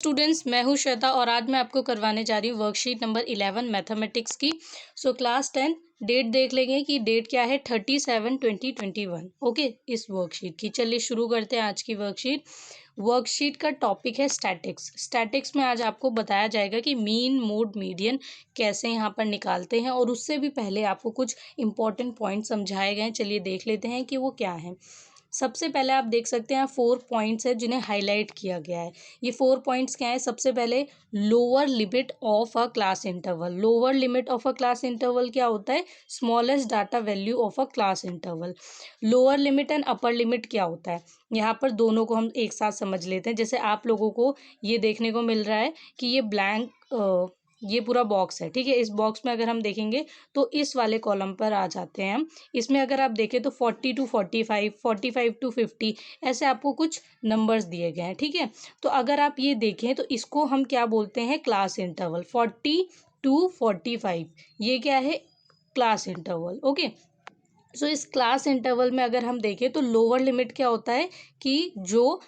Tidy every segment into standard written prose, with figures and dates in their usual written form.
Students, मैं हूं श्वेता और आज मैं आपको करवाने जा रही हूँ वर्कशीट नंबर 11 मैथमेटिक्स की। क्लास 10 डेट देख लेंगे कि डेट क्या है 37/2021। ओके, इस वर्कशीट की चलिए शुरू करते हैं आज की वर्कशीट। वर्कशीट का टॉपिक है स्टैटिक्स। स्टैटिक्स में आज आपको बताया जाएगा कि मीन, मोड, मीडियन कैसे यहाँ पर निकालते हैं, और उससे भी पहले आपको कुछ इंपॉर्टेंट पॉइंट समझाए गए हैं। चलिए देख लेते हैं कि वो क्या है। सबसे पहले आप देख सकते हैं 4 पॉइंट्स है जिन्हें हाईलाइट किया गया है। ये 4 पॉइंट्स क्या है? सबसे पहले lower limit of a class interval. Lower limit of a class interval क्या होता है? Smallest data value of a class interval. Lower limit and upper limit क्या होता है? यहाँ पर दोनों को हम एक साथ समझ लेते हैं। जैसे आप लोगों को ये देखने को मिल रहा है कि ये ब्लैंक ये पूरा बॉक्स है, ठीक है। इस बॉक्स में अगर हम देखेंगे तो इस वाले कॉलम पर आ जाते हैं हम। इसमें अगर आप देखें तो 40 to 45, 45 to 50 ऐसे आपको कुछ नंबर्स दिए गए हैं, ठीक है। तो अगर आप ये देखें तो इसको हम क्या बोलते हैं? Class interval. 40 to 45 ये क्या है? Class interval. ओके, इस क्लास इंटरवल में अगर हम देखें तो लोअर लिमिट क्या होता है कि जो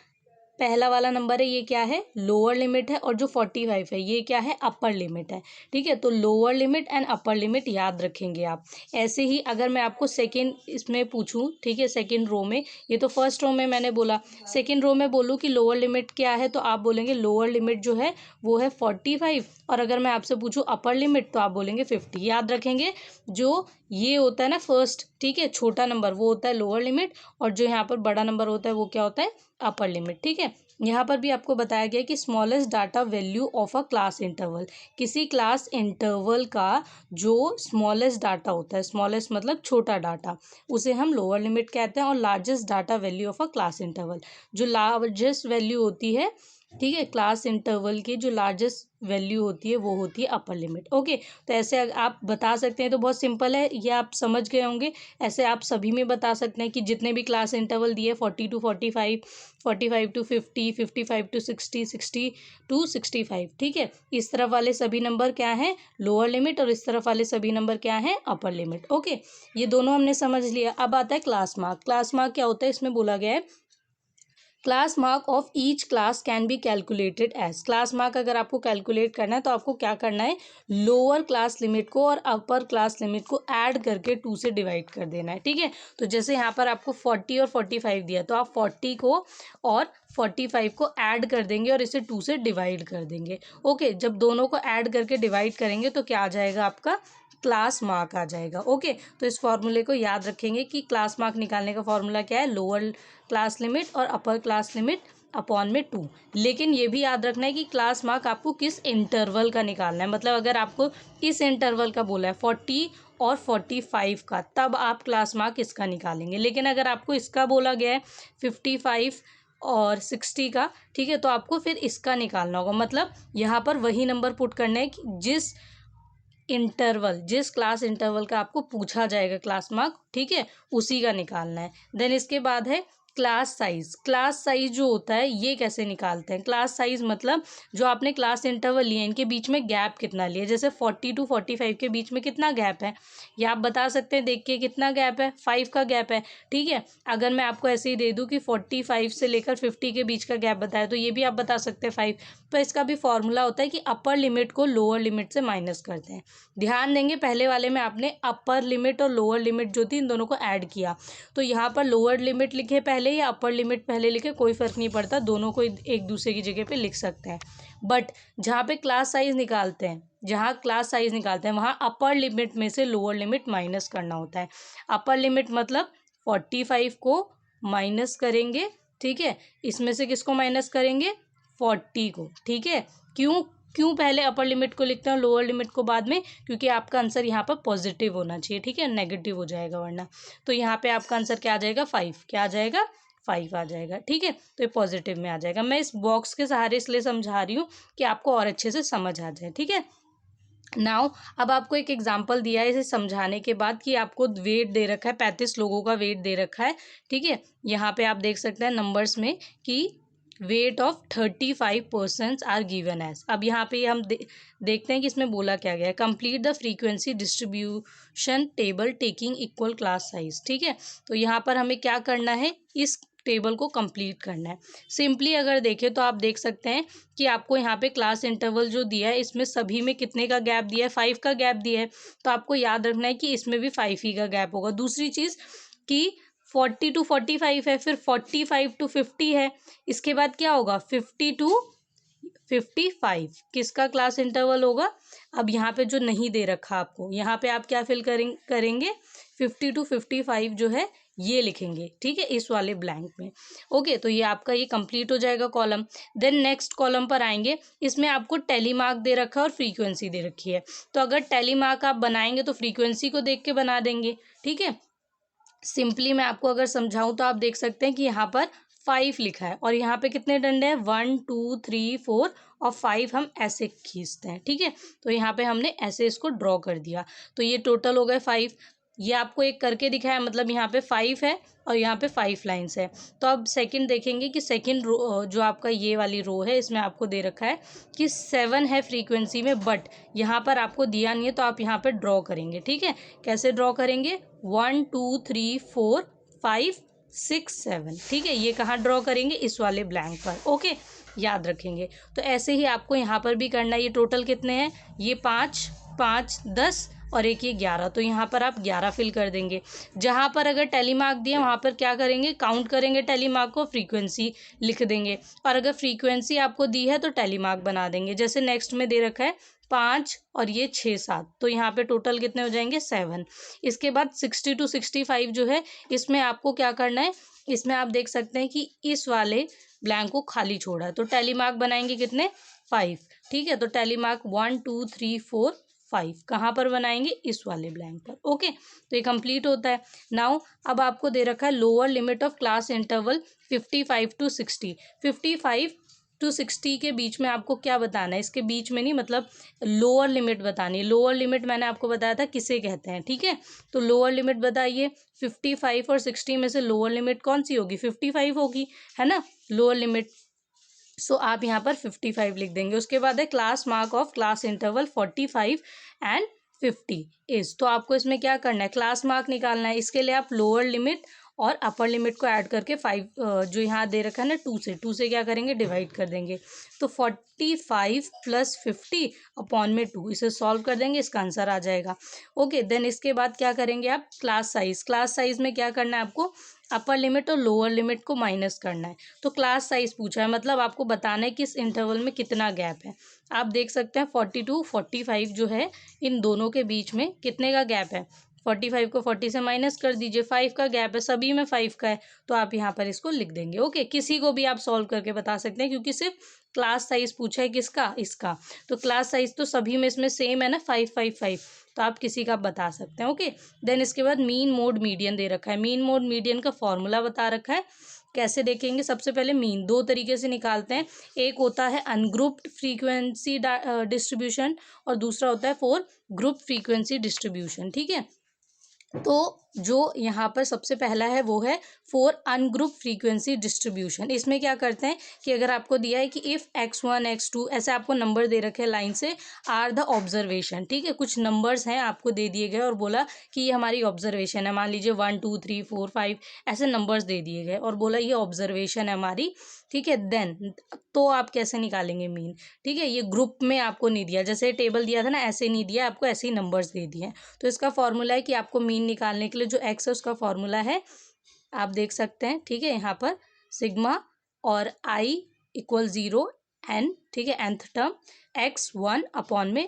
पहला वाला नंबर है ये क्या है? लोअर लिमिट है, और जो 45 है ये क्या है? अपर लिमिट है, ठीक है। तो lower limit and upper limit याद रखेंगे आप। ऐसे ही अगर मैं आपको सेकेंड इसमें पूछूं, ठीक है, सेकेंड रो में, ये तो फर्स्ट रो में मैंने बोला, सेकेंड रो में बोलूँ कि लोअर लिमिट क्या है, तो आप बोलेंगे लोअर लिमिट जो है वो है 45, और अगर मैं आपसे पूछूं अपर लिमिट तो आप बोलेंगे 50। याद रखेंगे, जो ये होता है ना फर्स्ट, ठीक है, छोटा नंबर वो होता है लोअर लिमिट, और जो यहाँ पर बड़ा नंबर होता है वो क्या होता है? अपर लिमिट, ठीक है। यहाँ पर भी आपको बताया गया कि smallest data value of a class interval. किसी क्लास इंटरवल का जो स्मॉलेस्ट डाटा होता है, स्मॉलेस्ट मतलब छोटा डाटा, उसे हम लोअर लिमिट कहते हैं। और largest data value of a class interval, जो लार्जेस्ट वैल्यू होती है, ठीक है, क्लास इंटरवल की जो लार्जेस्ट वैल्यू होती है वो होती है अपर लिमिट। ओके, तो ऐसे आप बता सकते हैं। तो बहुत सिंपल है, ये आप समझ गए होंगे। ऐसे आप सभी में बता सकते हैं कि जितने भी क्लास इंटरवल दिए 40 to 45, 45 to 50, 55 to 60, 60 to 65, ठीक है। इस तरफ वाले सभी नंबर क्या हैं? लोअर लिमिट, और इस तरफ वाले सभी नंबर क्या हैं? Upper limit. ओके, ये दोनों हमने समझ लिया। अब आता है क्लास मार्क। क्लास मार्क क्या होता है? इसमें बोला गया है class mark of each class can be calculated as. Class mark अगर आपको कैलकुलेट करना है तो आपको क्या करना है? लोअर क्लास लिमिट को और अपर क्लास लिमिट को ऐड करके 2 से डिवाइड कर देना है, ठीक है। तो जैसे यहाँ पर आपको 40 और 45 दिया, तो आप 40 को और 45 को ऐड कर देंगे और इसे 2 से डिवाइड कर देंगे। ओके, जब दोनों को ऐड करके डिवाइड करेंगे तो क्या आ जाएगा? आपका क्लास मार्क आ जाएगा। ओके, तो इस फॉर्मूले को याद रखेंगे कि क्लास मार्क निकालने का फॉर्मूला क्या है? लोअर क्लास लिमिट और अपर क्लास लिमिट अपॉन में 2। लेकिन ये भी याद रखना है कि क्लास मार्क आपको किस इंटरवल का निकालना है। मतलब अगर आपको इस इंटरवल का बोला है 40 और 45 का, तब आप क्लास मार्क इसका निकालेंगे। लेकिन अगर आपको इसका बोला गया है 55 और 60 का, ठीक है, तो आपको फिर इसका निकालना होगा। मतलब यहाँ पर वही नंबर पुट करना है कि जिस क्लास इंटरवल का आपको पूछा जाएगा क्लास मार्क, ठीक है, उसी का निकालना है। देन इसके बाद है क्लास साइज। क्लास साइज जो होता है ये कैसे निकालते हैं? क्लास साइज मतलब जो आपने क्लास इंटरवल लिए इनके बीच में गैप कितना लिया। जैसे 40 to 45 के बीच में कितना गैप है, ये आप बता सकते हैं देख के। कितना गैप है? 5 का गैप है, ठीक है। अगर मैं आपको ऐसे ही दे दूं कि 45 से लेकर 50 के बीच का गैप बताया, तो ये भी आप बता सकते हैं 5। तो इसका भी फॉर्मूला होता है कि अपर लिमिट को लोअर लिमिट से माइनस करते हैं। ध्यान देंगे, पहले वाले में आपने अपर लिमिट और लोअर लिमिट जो थी इन दोनों को ऐड किया, तो यहाँ पर लोअर लिमिट लिखे पहले या अपर लिमिट पहले लिखे, कोई फ़र्क नहीं पड़ता, दोनों को एक दूसरे की जगह पे लिख सकते हैं। बट जहाँ पे क्लास साइज निकालते हैं, जहाँ क्लास साइज निकालते हैं वहाँ अपर लिमिट में से लोअर लिमिट माइनस करना होता है। अपर लिमिट मतलब 45 को माइनस करेंगे, ठीक है, इसमें से किसको माइनस करेंगे? 40 को, ठीक है। क्यों क्यों पहले अपर लिमिट को लिखते हैं लोअर लिमिट को बाद में? क्योंकि आपका आंसर यहाँ पर पॉजिटिव होना चाहिए, ठीक है, नेगेटिव हो जाएगा वरना। तो यहाँ पे आपका आंसर क्या आ जाएगा? 5। क्या आ जाएगा? 5 आ जाएगा, ठीक है। तो ये पॉजिटिव में आ जाएगा। मैं इस बॉक्स के सहारे इसलिए समझा रही हूँ कि आपको और अच्छे से समझ आ जाए, ठीक है। नाउ अब आपको एक एग्जाम्पल दिया है इसे समझाने के बाद कि आपको वेट दे रखा है, 35 लोगों का वेट दे रखा है, ठीक है। यहाँ पे आप देख सकते हैं नंबर्स में कि weight of 35 persons are given as. अब यहाँ पे हम देखते हैं कि इसमें बोला क्या गया है। Complete the frequency distribution table taking equal class size, ठीक है। तो यहाँ पर हमें क्या करना है? इस टेबल को कंप्लीट करना है। सिंपली अगर देखें तो आप देख सकते हैं कि आपको यहाँ पे क्लास इंटरवल जो दिया है इसमें सभी में कितने का गैप दिया है, 5 का गैप दिया है। तो आपको याद रखना है कि इसमें भी 5 ही का गैप होगा। दूसरी चीज़ कि 40 to 45 है, फिर 45 to 50 है, इसके बाद क्या होगा 50 to 55 किसका क्लास इंटरवल होगा। अब यहाँ पे जो नहीं दे रखा आपको, यहाँ पे आप क्या फिल करेंगे 50 to 55 जो है ये लिखेंगे, ठीक है, इस वाले ब्लैंक में। ओके, तो ये आपका ये कंप्लीट हो जाएगा कॉलम। देन नेक्स्ट कॉलम पर आएंगे, इसमें आपको टेली मार्क दे रखा है और फ्रीक्वेंसी दे रखी है। तो अगर टेली मार्क आप बनाएंगे तो फ्रीक्वेंसी को देख के बना देंगे, ठीक है। सिंपली मैं आपको अगर समझाऊं तो आप देख सकते हैं कि यहाँ पर 5 लिखा है और यहाँ पे कितने डंडे हैं 1 2 3 4 और 5 हम ऐसे खींचते हैं, ठीक है। तो यहाँ पे हमने ऐसे इसको ड्रॉ कर दिया, तो ये टोटल हो गए 5। ये आपको एक करके दिखाया, मतलब यहाँ पे 5 है और यहाँ पे 5 लाइन्स है। तो अब सेकंड देखेंगे कि सेकंड रो जो आपका ये वाली रो है इसमें आपको दे रखा है कि 7 है फ्रीक्वेंसी में, बट यहाँ पर आपको दिया नहीं है तो आप यहाँ पे ड्रॉ करेंगे, ठीक है। कैसे ड्रॉ करेंगे 1 2 3 4 5 6 7, ठीक है। ये कहाँ ड्रॉ करेंगे इस वाले ब्लैंक पर, ओके, याद रखेंगे। तो ऐसे ही आपको यहाँ पर भी करना है। ये टोटल कितने हैं, ये 5 5 10 और एक ये 11, तो यहाँ पर आप 11 फिल कर देंगे। जहाँ पर अगर टेली मार्क दिए वहाँ पर क्या करेंगे काउंट करेंगे टेली मार्क को, फ्रीक्वेंसी लिख देंगे, और अगर फ्रीक्वेंसी आपको दी है तो टेली मार्क बना देंगे। जैसे नेक्स्ट में दे रखा है 5 और ये 6 7, तो यहाँ पे टोटल कितने हो जाएंगे 7। इसके बाद 60 to 65 जो है इसमें आपको क्या करना है, इसमें आप देख सकते हैं कि इस वाले ब्लैंक को खाली छोड़ा है, तो टेली मार्क बनाएंगे कितने 5, ठीक है। तो टेली मार्क 1 2 3 4 5 कहाँ पर बनाएंगे इस वाले ब्लैंक पर, ओके। तो ये कंप्लीट होता है। नाउ अब आपको दे रखा है lower limit of class interval 55 to 60। 55 to 60 के बीच में आपको क्या बताना है, इसके बीच में नहीं, मतलब लोअर लिमिट बतानी है। लोअर लिमिट मैंने आपको बताया था किसे कहते हैं, ठीक है। तो लोअर लिमिट बताइए, 55 और 60 में से लोअर लिमिट कौन सी होगी 55 होगी, है ना, लोअर लिमिट। सो आप यहाँ पर 55 लिख देंगे। उसके बाद है class mark of class interval 45 and 50 is, तो आपको इसमें क्या करना है क्लास मार्क निकालना है। इसके लिए आप लोअर लिमिट और अपर लिमिट को ऐड करके 5 जो यहाँ दे रखा है ना 2 से क्या करेंगे डिवाइड कर देंगे। तो 45 + 50 अपॉन में 2, इसे सॉल्व कर देंगे, इसका आंसर आ जाएगा, ओके। देन इसके बाद क्या करेंगे आप क्लास साइज में क्या करना है आपको अपर लिमिट और लोअर लिमिट को माइनस करना है। तो क्लास साइज पूछा है, मतलब आपको बताना है कि इस इंटरवल में कितना गैप है। आप देख सकते हैं 40 to 45 जो है इन दोनों के बीच में कितने का गैप है, 45 को 40 से माइनस कर दीजिए, 5 का गैप है, सभी में 5 का है, तो आप यहाँ पर इसको लिख देंगे, ओके। किसी को भी आप सॉल्व करके बता सकते हैं क्योंकि सिर्फ क्लास साइज पूछा है किसका इसका, तो क्लास साइज तो सभी में इसमें सेम है ना 5 5 5, तो आप किसी का बता सकते हैं, ओके। देन इसके बाद मीन मोड मीडियन दे रखा है। मीन मोड मीडियन का फॉर्मूला बता रखा है, कैसे देखेंगे सबसे पहले मीन 2 तरीके से निकालते हैं। एक होता है अनग्रुप्ड फ्रीक्वेंसी डिस्ट्रीब्यूशन और दूसरा होता है फॉर ग्रुप फ्रीक्वेंसी डिस्ट्रीब्यूशन, ठीक है। तो जो यहाँ पर सबसे पहला है वो है फॉर अनग्रुप फ्रीक्वेंसी डिस्ट्रीब्यूशन। इसमें क्या करते हैं कि अगर आपको दिया है कि इफ़ x1 x2 ऐसे आपको नंबर दे रखे हैं लाइन से आर द ऑब्जर्वेशन, ठीक है, कुछ नंबर्स हैं आपको दे दिए गए और बोला कि ये हमारी ऑब्जर्वेशन है, मान लीजिए 1 2 3 4 5 ऐसे नंबर्स दे दिए गए और बोला ये ऑब्जर्वेशन है हमारी, ठीक है। देन तो आप कैसे निकालेंगे मीन, ठीक है, ये ग्रुप में आपको नहीं दिया, जैसे टेबल दिया था ना ऐसे नहीं दिया आपको, ऐसे ही नंबर्स दे दिए हैं। तो इसका फॉर्मूला है कि आपको मीन निकालने के लिए जो एक्स है उसका फॉर्मूला है आप देख सकते हैं, ठीक है, यहाँ पर सिग्मा और i = 0 n, ठीक है, nth टर्म x 1 अपॉन में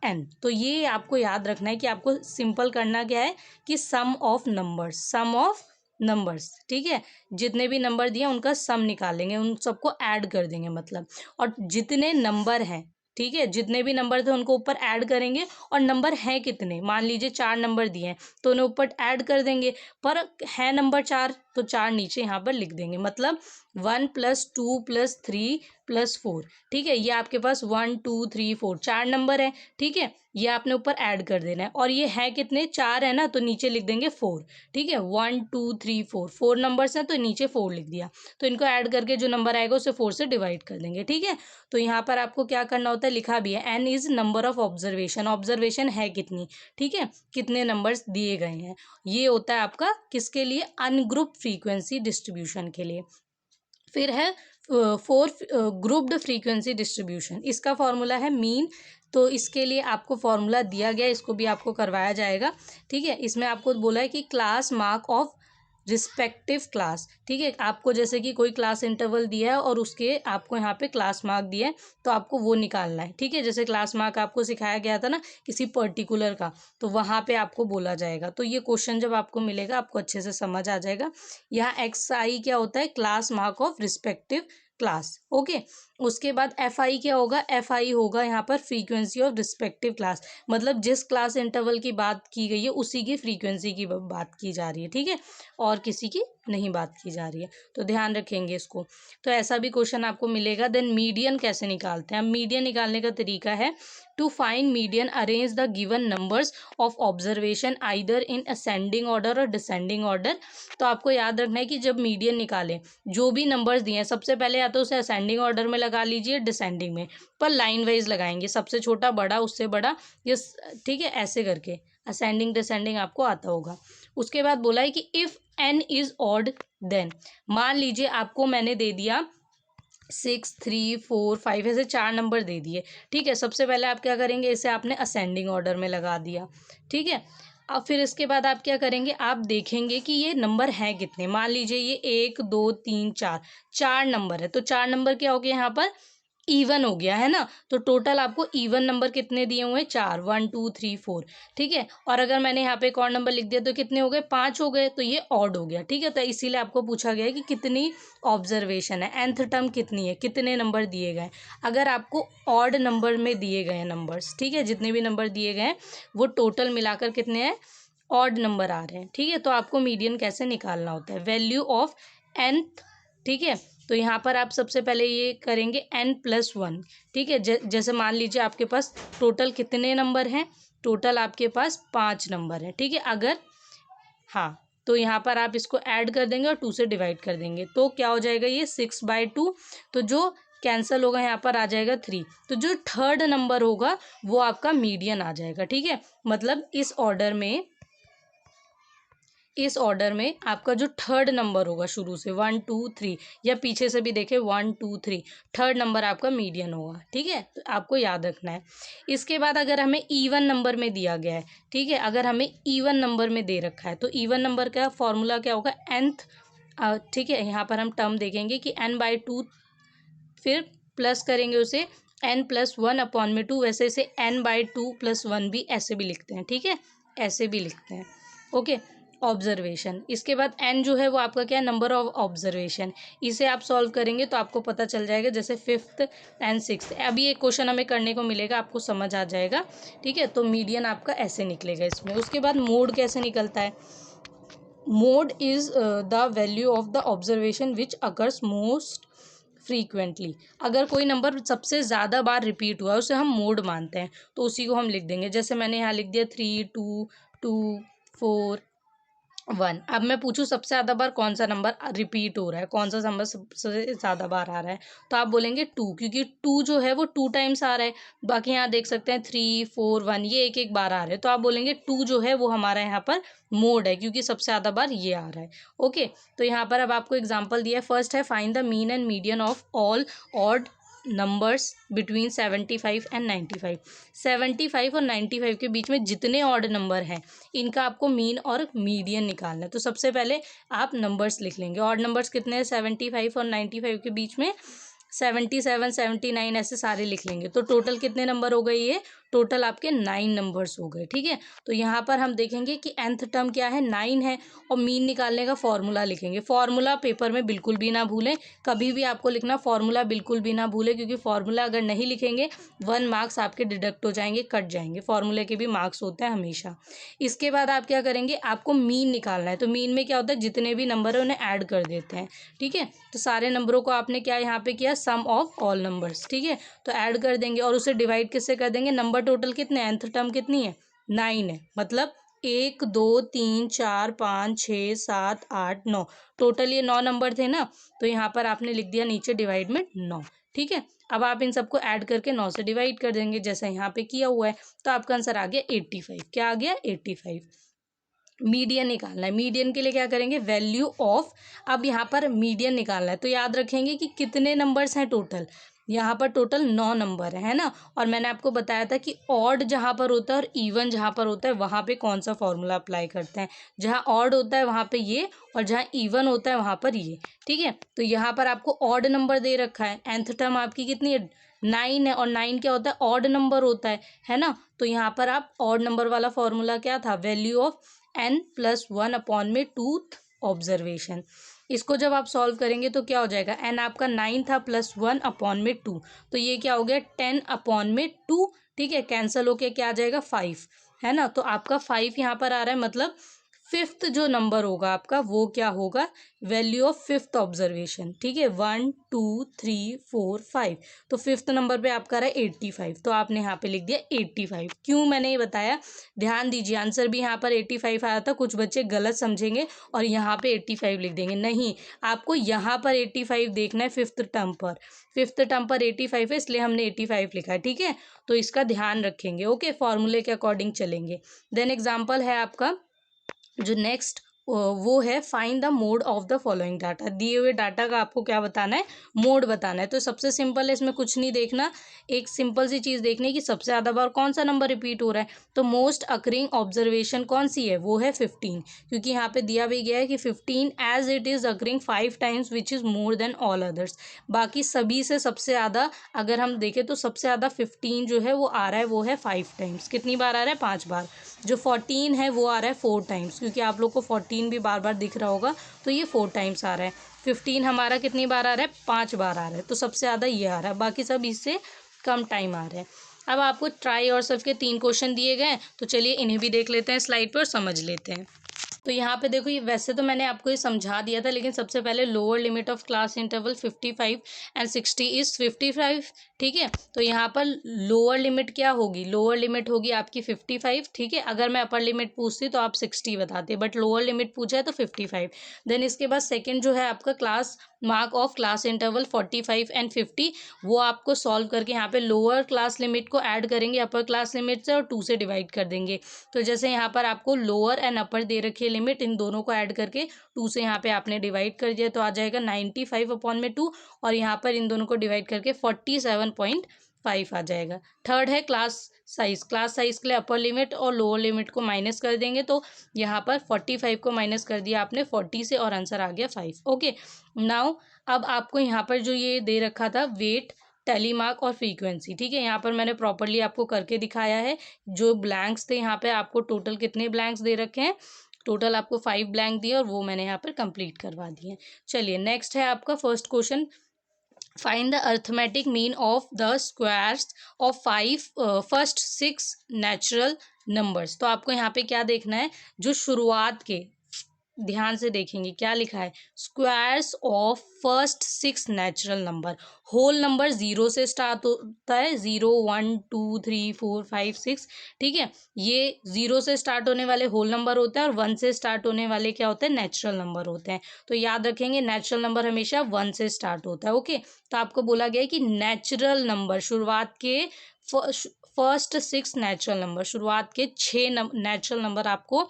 n। तो ये आपको याद रखना है कि आपको सिंपल करना क्या है कि सम ऑफ नंबर्स, ठीक है, जितने भी नंबर दिए उनका सम निकालेंगे, उन सबको ऐड कर देंगे मतलब, और जितने नंबर हैं, ठीक है, जितने भी नंबर थे उनको ऊपर ऐड करेंगे और नंबर हैं कितने, मान लीजिए 4 नंबर दिए हैं तो उन्हें ऊपर ऐड कर देंगे, पर है नंबर 4 तो 4 नीचे यहाँ पर लिख देंगे। मतलब 1 + 2 + 3 + 4, ठीक है। ये आपके पास 1 2 3 4 4 नंबर है, ठीक है। ये आपने ऊपर ऐड कर देना है और ये है कितने, 4 है ना, तो नीचे लिख देंगे 4, ठीक है। 1 2 3 4 4 नंबर्स हैं तो नीचे 4 लिख दिया। तो इनको ऐड करके जो नंबर आएगा उसे 4 से डिवाइड कर देंगे, ठीक है। तो यहाँ पर आपको क्या करना होता है, लिखा भी है, n is number of observation, observation है कितनी, ठीक है, कितने नंबर्स दिए गए हैं। ये होता है आपका किसके लिए, अनग्रुप फ्रीक्वेंसी डिस्ट्रीब्यूशन के लिए। फिर है फोर ग्रुप्ड फ्रीक्वेंसी डिस्ट्रीब्यूशन, इसका फॉर्मूला है मीन। तो इसके लिए आपको फॉर्मूला दिया गया, इसको भी आपको करवाया जाएगा, ठीक है। इसमें आपको बोला है कि class mark of respective class, ठीक है। आपको जैसे कि कोई क्लास इंटरवल दिया है और उसके आपको यहाँ पे क्लास मार्क दिया है, तो आपको वो निकालना है, ठीक है। जैसे क्लास मार्क आपको सिखाया गया था ना किसी पर्टिकुलर का, तो वहाँ पे आपको बोला जाएगा। तो ये क्वेश्चन जब आपको मिलेगा आपको अच्छे से समझ आ जाएगा। यहाँ XI क्या होता है, class mark of respective class, okay. उसके बाद FI क्या होगा, FI होगा यहाँ पर फ्रीक्वेंसी ऑफ रिस्पेक्टिव क्लास, मतलब जिस क्लास इंटरवल की बात की गई है उसी की फ्रीक्वेंसी की बात की जा रही है, ठीक है, और किसी की नहीं बात की जा रही है, तो ध्यान रखेंगे इसको। तो ऐसा भी क्वेश्चन आपको मिलेगा। देन मीडियन कैसे निकालते हैं, अब मीडियन निकालने का तरीका है to find median arrange the given numbers of observation either in ascending order और डिसेंडिंग ऑर्डर। तो आपको याद रखना है कि जब मीडियन निकालें, जो भी नंबर्स दिए हैं सबसे पहले या तो उसे असेंडिंग ऑर्डर में लगा लीजिए, डिसेंडिंग में, पर लाइन वाइज लगाएंगे, सबसे छोटा बड़ा उससे बड़ा, ये ठीक है, ऐसे करके असेंडिंग डिसेंडिंग आपको आता होगा। उसके बाद बोला है कि if n is odd then, मान लीजिए आपको मैंने दे दिया 6 3 4 5 ऐसे 4 नंबर दे दिए, ठीक है। सबसे पहले आप क्या करेंगे, इसे आपने असेंडिंग ऑर्डर में लगा दिया, ठीक है। अब फिर इसके बाद आप क्या करेंगे, आप देखेंगे कि ये नंबर हैं कितने। मान लीजिए ये 1 2 3 4 4 नंबर है, तो 4 नंबर क्या हो गया यहाँ पर, इवन हो गया है ना। तो टोटल आपको इवन नंबर कितने दिए हुए हैं, 4, 1 2 3 4, ठीक है। और अगर मैंने यहाँ पे एक और नंबर लिख दिया तो कितने हो गए, 5 हो गए, तो ये ऑड हो गया, ठीक है। तो इसीलिए आपको पूछा गया है कि कितनी ऑब्जर्वेशन है, nth टर्म कितनी है, कितने नंबर दिए गए। अगर आपको ऑड नंबर में दिए गए हैं नंबर्स, ठीक है, जितने भी नंबर दिए गए हैं वो टोटल मिलाकर कितने हैं, ऑड नंबर आ रहे हैं, ठीक है। तो आपको मीडियन कैसे निकालना होता है, वैल्यू ऑफ nth, ठीक है। तो यहाँ पर आप सबसे पहले ये करेंगे n+1, ठीक है। जैसे मान लीजिए आपके पास टोटल कितने नंबर हैं, टोटल आपके पास 5 नंबर हैं, ठीक है। अगर हाँ, तो यहाँ पर आप इसको ऐड कर देंगे और 2 से डिवाइड कर देंगे, तो क्या हो जाएगा, ये 6/2, तो जो कैंसिल होगा यहाँ पर आ जाएगा 3, तो जो थर्ड नंबर होगा वो आपका मीडियन आ जाएगा, ठीक है। मतलब इस ऑर्डर में आपका जो थर्ड नंबर होगा शुरू से 1 2 3 या पीछे से भी देखें 1 2 3, थर्ड नंबर आपका मीडियन होगा, ठीक है। तो आपको याद रखना है। इसके बाद अगर हमें इवन नंबर में दिया गया है, ठीक है, अगर हमें इवन नंबर में दे रखा है तो इवन नंबर का फॉर्मूला क्या होगा, nth, ठीक है। यहाँ पर हम टर्म देखेंगे कि n/2, फिर प्लस करेंगे उसे n+1/2, वैसे इसे n/2+1 भी ऐसे भी लिखते हैं, ठीक है, ऐसे भी लिखते हैं, ओके। ऑब्जर्वेशन, इसके बाद n जो है वो आपका क्या है, नंबर ऑफ ऑब्जर्वेशन, इसे आप सॉल्व करेंगे तो आपको पता चल जाएगा। जैसे 5th एंड 6th, अभी एक क्वेश्चन हमें करने को मिलेगा, आपको समझ आ जाएगा, ठीक है। तो मीडियन आपका ऐसे निकलेगा इसमें। उसके बाद मोड कैसे निकलता है, mode is the value of the observation which occurs most frequently, अगर कोई नंबर सबसे ज़्यादा बार रिपीट हुआ है उसे हम मोड मानते हैं, तो उसी को हम लिख देंगे। जैसे मैंने यहाँ लिख दिया 3 2 2 4 1। अब मैं पूछूं सबसे ज़्यादा बार कौन सा नंबर रिपीट हो रहा है, कौन सा नंबर सबसे ज़्यादा बार आ रहा है, तो आप बोलेंगे 2, क्योंकि 2 जो है वो 2 टाइम्स आ रहा है। बाकी यहाँ देख सकते हैं 3 4 1 ये एक एक बार आ रहे हैं, तो आप बोलेंगे 2 जो है वो हमारा यहाँ पर मोड है, क्योंकि सबसे ज़्यादा बार ये आ रहा है, ओके। तो यहाँ पर अब आपको एग्जाम्पल दिया है। फर्स्ट है find the mean and median of all odd numbers between 75 and 95। 75 और 95 के बीच में जितने ऑड नंबर हैं इनका आपको मीन और मीडियन निकालना है। तो सबसे पहले आप नंबर्स लिख लेंगे, ऑड नंबर्स कितने हैं 75 और 95 के बीच में, 77 79 ऐसे सारे लिख लेंगे। तो टोटल कितने नंबर हो गए, ये टोटल आपके 9 नंबर्स हो गए। ठीक है, तो यहाँ पर हम देखेंगे कि nth टर्म क्या है, 9 है, और मीन निकालने का फॉर्मूला लिखेंगे। फॉर्मूला पेपर में बिल्कुल भी ना भूलें, कभी भी आपको लिखना फॉर्मूला बिल्कुल भी ना भूलें, क्योंकि फॉर्मूला अगर नहीं लिखेंगे 1 मार्क्स आपके डिडक्ट हो जाएंगे, कट जाएंगे। फॉर्मूले के भी मार्क्स होते हैं हमेशा। इसके बाद आप क्या करेंगे, आपको मीन निकालना है। तो मीन में क्या होता है, जितने भी नंबर है उन्हें ऐड कर देते हैं। ठीक है, तो सारे नंबरों को आपने क्या यहाँ पे किया, सम ऑफ ऑल नंबर्स। ठीक है, तो ऐड कर देंगे और उसे डिवाइड किससे कर देंगे, नंबर टोटल कितने, nth टर्म कितनी है, 9 है, मतलब 1 2 3 4 5 6 7 8 9, टोटल ये 9 नंबर थे ना, तो यहाँ पर आपने लिख दिया नीचे डिवाइड में 9। ठीक है, अब आप इन सबको ऐड करके 9 से डिवाइड कर देंगे जैसा यहाँ पे किया हुआ है, तो आपका आंसर आ गया 85। क्या आ गया, 85। मीडियन निकालना है। मीडियन के लिए क्या करेंगे, वैल्यू ऑफ, अब यहाँ पर मीडियन निकालना है, तो याद रखेंगे कि कितने नंबर्स हैं टोटल, यहाँ पर टोटल 9 नंबर है ना। और मैंने आपको बताया था कि ऑड जहाँ पर होता है और इवन जहाँ पर होता है वहाँ पे कौन सा फॉर्मूला अप्लाई करते हैं। जहाँ ऑड होता है वहाँ पे ये, और जहाँ इवन होता है वहाँ पर ये। ठीक है, तो यहाँ पर आपको ऑड नंबर दे रखा है, nth टर्म आपकी कितनी है, 9 है, और 9 क्या होता है, ऑड नंबर होता है ना। तो यहाँ पर आप ऑड नंबर वाला फॉर्मूला क्या था, वैल्यू ऑफ n+1 अपॉन में टूथ ऑब्जर्वेशन। इसको जब आप सॉल्व करेंगे तो क्या हो जाएगा, n आपका 9 था +1 अपॉन में 2, तो ये क्या हो गया 10 अपॉन में 2। ठीक है, कैंसिल होके क्या आ जाएगा 5, है ना। तो आपका 5 यहाँ पर आ रहा है, मतलब फिफ्थ जो नंबर होगा आपका वो क्या होगा, वैल्यू ऑफ फिफ्थ ऑब्जर्वेशन। ठीक है, 1 2 3 4 5, तो फिफ्थ नंबर पे आपका रहा है 85, तो आपने यहाँ पे लिख दिया 85। क्यों मैंने ये बताया, ध्यान दीजिए, आंसर भी यहाँ पर 85 आया था, कुछ बच्चे गलत समझेंगे और यहाँ पे 85 लिख देंगे, नहीं, आपको यहाँ पर 85 देखना है, फिफ्थ टर्म पर, फिफ्थ टर्म पर 85 है, इसलिए हमने 85 लिखा है। ठीक है, तो इसका ध्यान रखेंगे। ओके, फॉर्मूले के अकॉर्डिंग चलेंगे। देन एग्जाम्पल है आपका जो नेक्स्ट, वो है find the mode of the following data. दिए हुए डाटा का आपको क्या बताना है, मोड बताना है। तो सबसे सिंपल है, इसमें कुछ नहीं देखना, एक सिंपल सी चीज़ देखनी है कि सबसे ज़्यादा बार कौन सा नंबर रिपीट हो रहा है। तो मोस्ट अकरिंग ऑब्जर्वेशन कौन सी है, वो है 15, क्योंकि यहाँ पे दिया भी गया है कि 15 as it is occurring 5 times which is more than all others. बाकी सभी से सबसे ज़्यादा अगर हम देखें तो सबसे ज़्यादा 15 जो है वो आ रहा है, वो है 5 टाइम्स। कितनी बार आ रहा है, 5 बार। जो 14 है वो आ रहा है 4 टाइम्स, क्योंकि आप लोग को 14 भी बार बार दिख रहा होगा, तो ये 4 टाइम्स आ रहा है। 15 हमारा कितनी बार आ रहा है, 5 बार आ रहा है, तो सबसे ज़्यादा ये आ रहा है, बाकी सब इससे कम टाइम आ रहे हैं। अब आपको ट्राई और सर्व के 3 क्वेश्चन दिए गए हैं, तो चलिए इन्हें भी देख लेते हैं स्लाइड पर और समझ लेते हैं। तो यहाँ पे देखो, ये वैसे तो मैंने आपको ये समझा दिया था, लेकिन सबसे पहले lower limit of class interval 55 and 60 is 55। ठीक है, तो यहाँ पर लोअर लिमिट क्या होगी, लोअर लिमिट होगी आपकी 55। ठीक है, अगर मैं अपर लिमिट पूछती तो आप 60 बताते, बट लोअर लिमिट पूछा है तो 55। देन इसके बाद सेकेंड जो है आपका class mark of class interval 45 and 50, वो आपको सॉल्व करके यहाँ पे लोअर क्लास लिमिट को ऐड करेंगे अपर क्लास लिमिट से और 2 से डिवाइड कर देंगे। तो जैसे यहाँ पर आपको लोअर एंड अपर दे रखी है लिमिट, इन दोनों को ऐड करके 2 से यहाँ पे आपने डिवाइड कर दिया, तो आ जाएगा 95 अपॉन में 2, और यहाँ पर इन दोनों को डिवाइड करके 47.5 आ जाएगा। थर्ड है क्लास साइज। क्लास साइज के लिए अपर लिमिट और लोअर लिमिट को माइनस कर देंगे, तो यहाँ पर 45 को माइनस कर दिया आपने 40 से, और आंसर आ गया 5। ओके, नाउ अब आपको यहाँ पर जो ये दे रखा था वेट, टेलीमार्क और फ्रीक्वेंसी, ठीक है, यहाँ पर मैंने प्रॉपरली आपको करके दिखाया है। जो ब्लैंक्स थे यहाँ पे आपको टोटल कितने ब्लैंक्स दे रखे हैं, टोटल आपको 5 ब्लैंक दिए, और वो मैंने यहाँ पर कंप्लीट करवा दिए। चलिए नेक्स्ट है आपका first question, find the arithmetic mean of the squares of first 6 natural numbers. तो आपको यहाँ पे क्या देखना है, जो शुरुआत के, ध्यान से देखेंगे क्या लिखा है, squares of first 6 natural number. Whole number 0 से स्टार्ट होता है, 0 1 2 3 4 5 6। ठीक है, ये 0 से स्टार्ट होने वाले होल नंबर होते हैं, और 1 से स्टार्ट होने वाले क्या होते हैं, नेचुरल नंबर होते हैं। तो याद रखेंगे नेचुरल नंबर हमेशा 1 से स्टार्ट होता है। ओके, तो आपको बोला गया है कि नेचुरल नंबर, शुरुआत के फर्स्ट 6 नेचुरल नंबर, शुरुआत के 6 नेचुरल नंबर आपको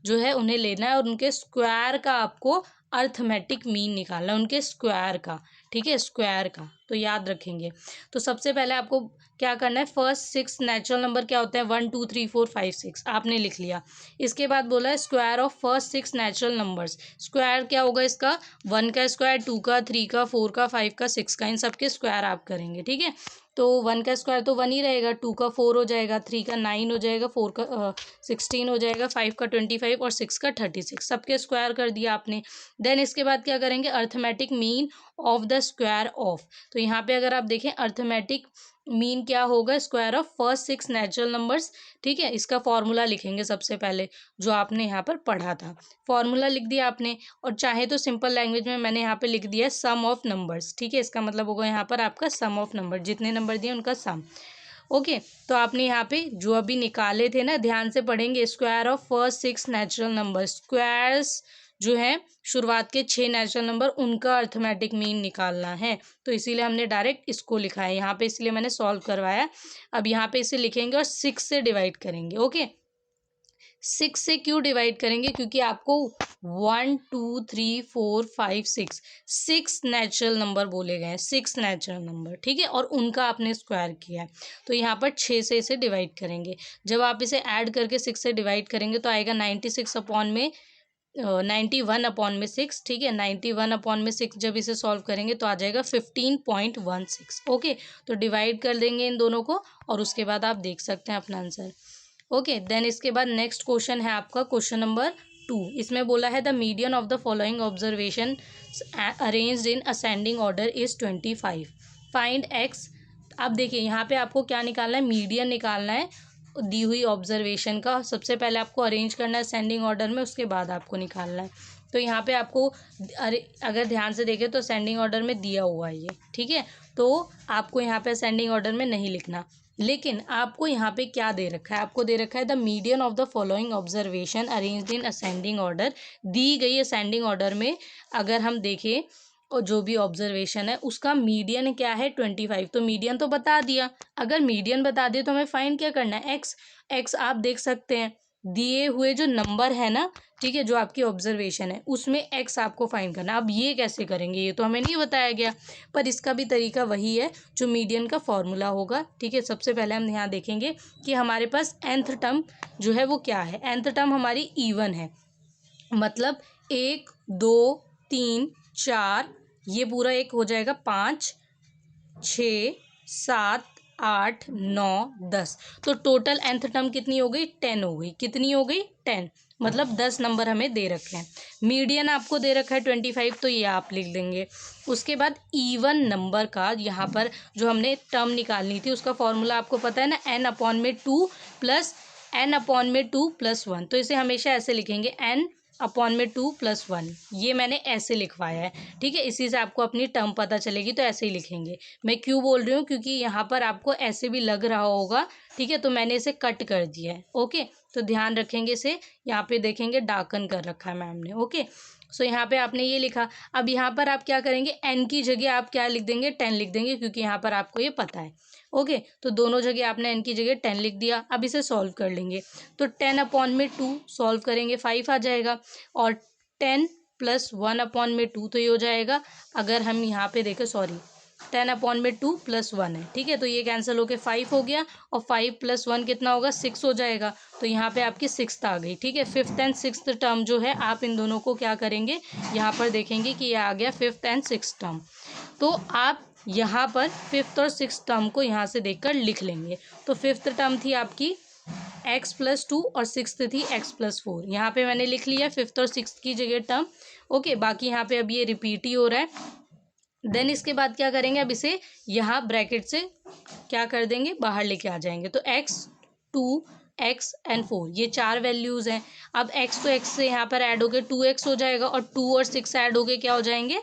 जो है उन्हें लेना है, और उनके स्क्वायर का आपको अर्थमेटिक मीन निकालना है, उनके स्क्वायर का। ठीक है, स्क्वायर का, तो याद रखेंगे। तो सबसे पहले आपको क्या करना है, फर्स्ट 6 नेचुरल नंबर क्या होते हैं, 1 2 3 4 5 6 आपने लिख लिया। इसके बाद बोला है square of first 6 natural numbers. Square क्या होगा इसका, 1 का स्क्वायर, 2 का, 3 का, 4 का, 5 का, 6 का, इन सब के स्क्वायर आप करेंगे। ठीक है, तो 1 का स्क्वायर तो 1 ही रहेगा, 2 का 4 हो जाएगा, 3 का 9 हो जाएगा, 4 का 16 हो जाएगा, 5 का 25 और 6 का 36, सबके स्क्वायर कर दिया आपने। देन इसके बाद क्या करेंगे, arithmetic mean of the square of. तो यहाँ पे अगर आप देखें अर्थमेटिक मीन क्या होगा, square of first 6 natural numbers. ठीक है, इसका फॉर्मूला लिखेंगे सबसे पहले जो आपने यहाँ पर पढ़ा था। फॉर्मूला लिख दिया आपने, और चाहे तो सिंपल लैंग्वेज में मैंने यहाँ पे लिख दिया सम ऑफ नंबर्स। ठीक है, इसका मतलब होगा यहाँ पर आपका सम ऑफ नंबर, जितने नंबर दिए उनका सम। ओके, तो आपने यहाँ पे जो अभी निकाले थे ना, ध्यान से पढ़ेंगे, square of first 6 natural number, squares जो है शुरुआत के 6 नेचुरल नंबर, उनका अर्थमेटिक मीन निकालना है। तो इसीलिए हमने डायरेक्ट इसको लिखा है यहाँ पे, इसलिए मैंने सॉल्व करवाया। अब यहाँ पे इसे लिखेंगे और 6 से डिवाइड करेंगे। ओके, 6 से क्यों डिवाइड करेंगे, क्योंकि आपको 1 2 3 4 5 6 नेचुरल नंबर बोले गए हैं, 6 नेचुरल नंबर। ठीक है, और उनका आपने स्क्वायर किया है, तो यहाँ पर 6 से इसे डिवाइड करेंगे। जब आप इसे ऐड करके 6 से डिवाइड करेंगे तो आएगा 96 अपॉन में 91 अपॉन में 6। ठीक है, 91 अपॉन में 6 जब इसे सॉल्व करेंगे तो आ जाएगा 15.16। ओके, तो डिवाइड कर देंगे इन दोनों को, और उसके बाद आप देख सकते हैं अपना आंसर। ओके, देन इसके बाद नेक्स्ट क्वेश्चन है आपका क्वेश्चन नंबर 2। इसमें बोला है the median of the following observation arranged in ascending order is 25, find x. अब देखिए यहाँ पे आपको क्या निकालना है, मीडियन निकालना है दी हुई ऑब्जर्वेशन का। सबसे पहले आपको अरेंज करना है असेंडिंग ऑर्डर में, उसके बाद आपको निकालना है। तो यहाँ पे आपको अगर ध्यान से देखें तो असेंडिंग ऑर्डर में दिया हुआ है ये। ठीक है, तो आपको यहाँ पे असेंडिंग ऑर्डर में नहीं लिखना, लेकिन आपको यहाँ पे क्या दे रखा है, आपको दे रखा है the median of the following observation arranged in ascending order. दी गई असेंडिंग ऑर्डर में अगर हम देखें और जो भी ऑब्जर्वेशन है उसका मीडियन क्या है 25, तो मीडियन तो बता दिया। अगर मीडियन बता दिए तो हमें फाइंड क्या करना है, एक्स। एक्स आप देख सकते हैं दिए हुए जो नंबर है ना, ठीक है, जो आपकी ऑब्जर्वेशन है उसमें एक्स आपको फाइंड करना। अब ये कैसे करेंगे, ये तो हमें नहीं बताया गया, पर इसका भी तरीका वही है जो मीडियन का फॉर्मूला होगा। ठीक है, सबसे पहले हम यहाँ देखेंगे कि हमारे पास nth टर्म जो है वो क्या है। nth टर्म हमारी इवन है, मतलब 1 2 3 4, ये पूरा एक हो जाएगा 5 6 7 8 9 10। तो टोटल nth टर्म कितनी हो गई, 10 हो गई। कितनी हो गई, 10, मतलब 10 नंबर हमें दे रखे हैं। मीडियन आपको दे रखा है 25, तो ये आप लिख देंगे। उसके बाद इवन नंबर का यहाँ पर जो हमने टर्म निकालनी थी उसका फॉर्मूला आपको पता है ना, n/2 प्लस n/2 प्लस 1। तो इसे हमेशा ऐसे लिखेंगे n/2 प्लस 1, ये मैंने ऐसे लिखवाया है। ठीक है, इसी से आपको अपनी टर्म पता चलेगी, तो ऐसे ही लिखेंगे। मैं क्यों बोल रही हूँ, क्योंकि यहाँ पर आपको ऐसे भी लग रहा होगा। ठीक है, तो मैंने इसे कट कर दिया है। ओके, तो ध्यान रखेंगे इसे, यहाँ पे देखेंगे डार्कन कर रखा है मैम ने। ओके, सो यहाँ पे आपने ये लिखा। अब यहाँ पर आप क्या करेंगे, n की जगह आप क्या लिख देंगे, 10 लिख देंगे, क्योंकि यहाँ पर आपको ये पता है। ओके, तो दोनों जगह आपने n की जगह 10 लिख दिया। अब इसे सॉल्व कर लेंगे, तो 10/2 सॉल्व करेंगे 5 आ जाएगा, और 10 प्लस 1/2 तो ये हो जाएगा। अगर हम यहाँ पे देखें, सॉरी 10/2 प्लस 1 है। ठीक है, तो ये कैंसिल होके 5 हो गया, और 5 प्लस 1 कितना होगा, 6 हो जाएगा। तो यहाँ पे आपकी 6th आ गई। ठीक है, 5th एंड 6th टर्म जो है आप इन दोनों को क्या करेंगे, यहाँ पर देखेंगे कि ये आ गया 5th एंड 6th टर्म। तो आप यहाँ पर 5th और 6th टर्म को यहाँ से देखकर लिख लेंगे। तो 5th टर्म थी आपकी x+2 और 6th थी x+4। यहाँ पे मैंने लिख लिया 5th और 6th की जगह टर्म। ओके, बाकी यहाँ पे अब ये रिपीट ही हो रहा है। देन इसके बाद क्या करेंगे, अब इसे यहाँ ब्रैकेट से क्या कर देंगे, बाहर लेके आ जाएंगे। तो x 2 x एंड 4 ये 4 वैल्यूज़ हैं। अब x तो x से यहाँ पर ऐड हो गए 2x हो जाएगा, और 2 और 6 ऐड हो गए क्या हो जाएंगे,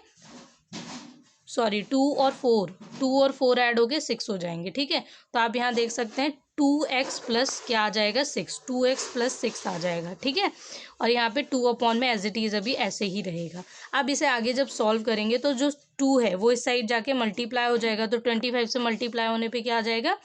सॉरी 2 और 4 ऐड हो गए 6 हो जाएंगे। ठीक है, तो आप यहाँ देख सकते हैं 2x प्लस क्या आ जाएगा, 6, 2x प्लस 6 आ जाएगा। ठीक है, और यहाँ पे 2 में एज इट इज़ अभी ऐसे ही रहेगा। अब इसे आगे जब सॉल्व करेंगे तो जो 2 है वो इस साइड जाके मल्टीप्लाई हो जाएगा, तो 25 से मल्टीप्लाई होने पे क्या आ जाएगा,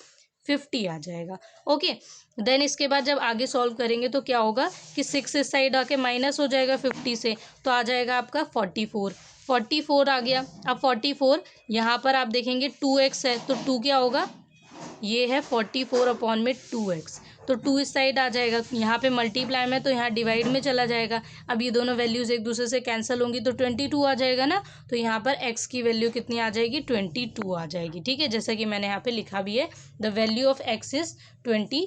50 आ जाएगा। ओके, देन इसके बाद जब आगे सॉल्व करेंगे तो क्या होगा कि 6 इस साइड आके माइनस हो जाएगा 50 से, तो आ जाएगा आपका 44 आ गया। अब 44 यहाँ पर आप देखेंगे 2x है, तो 2 क्या होगा, ये है 44/2x। तो 2 इस साइड आ जाएगा, यहाँ पे मल्टीप्लाई में तो यहाँ डिवाइड में चला जाएगा। अब ये दोनों वैल्यूज़ एक दूसरे से कैंसिल होंगी तो 22 आ जाएगा ना, तो यहाँ पर x की वैल्यू कितनी आ जाएगी, 22 आ जाएगी। ठीक है, जैसा कि मैंने यहाँ पे लिखा भी है, the value of x is 22।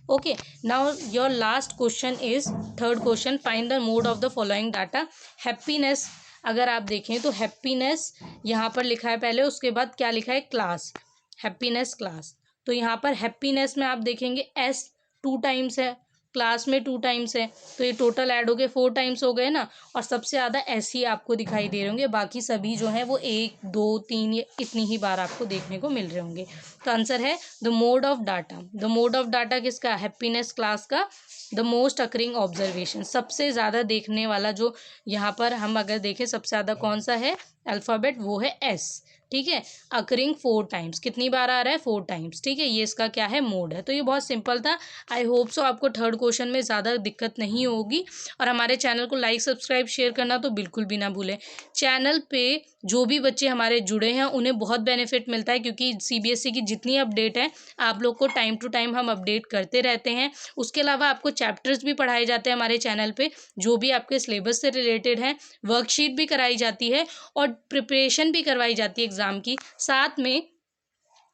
Okay, now your last question is third question, find the mode of the following data. Happiness अगर आप देखें तो हैप्पीनेस यहाँ पर लिखा है पहले, उसके बाद क्या लिखा है, क्लास, हैप्पीनेस क्लास। तो यहाँ पर हैप्पीनेस में आप देखेंगे s 2 टाइम्स है, क्लास में 2 टाइम्स है, तो ये टोटल ऐड हो गए 4 टाइम्स हो गए ना। और सबसे ज़्यादा s ही आपको दिखाई दे रहे होंगे, बाकी सभी जो हैं वो 1 2 3 ये इतनी ही बार आपको देखने को मिल रहे होंगे। तो आंसर है the mode of data. The mode of data किसका, हैप्पीनेस क्लास का। द मोस्ट अकरिंग ऑब्जर्वेशन, सबसे ज़्यादा देखने वाला जो यहाँ पर हम अगर देखें सबसे ज़्यादा कौन सा है अल्फ़ाबेट, वो है एस। ठीक है, अकरिंग 4 टाइम्स, कितनी बार आ रहा है, 4 टाइम्स। ठीक है, ये इसका क्या है, मोड है। तो ये बहुत सिंपल था। आई होप सो आपको थर्ड क्वेश्चन में ज़्यादा दिक्कत नहीं होगी। और हमारे चैनल को लाइक सब्सक्राइब शेयर करना तो बिल्कुल भी ना भूलें। चैनल पे जो भी बच्चे हमारे जुड़े हैं उन्हें बहुत बेनिफिट मिलता है, क्योंकि CBSE की जितनी अपडेट है आप लोग को टाइम टू टाइम हम अपडेट करते रहते हैं। उसके अलावा आपको चैप्टर्स भी पढ़ाए जाते हैं हमारे चैनल पे, जो भी आपके सिलेबस से रिलेटेड हैं। वर्कशीट भी कराई जाती है और प्रिपरेशन भी करवाई जाती है एग्ज़ाम की। साथ में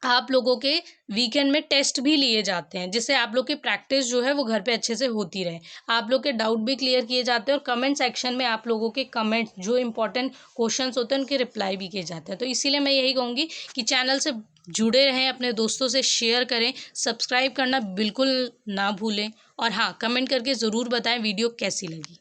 आप लोगों के वीकेंड में टेस्ट भी लिए जाते हैं, जिससे आप लोग की प्रैक्टिस जो है वो घर पे अच्छे से होती रहे। आप लोग के डाउट भी क्लियर किए जाते हैं और कमेंट सेक्शन में आप लोगों के कमेंट जो इंपॉर्टेंट क्वेश्चंस होते हैं उनके रिप्लाई भी किए जाते हैं। तो इसीलिए मैं यही कहूँगी कि चैनल से जुड़े रहें, अपने दोस्तों से शेयर करें, सब्सक्राइब करना बिल्कुल ना भूलें। और हाँ, कमेंट करके ज़रूर बताएं वीडियो कैसी लगी।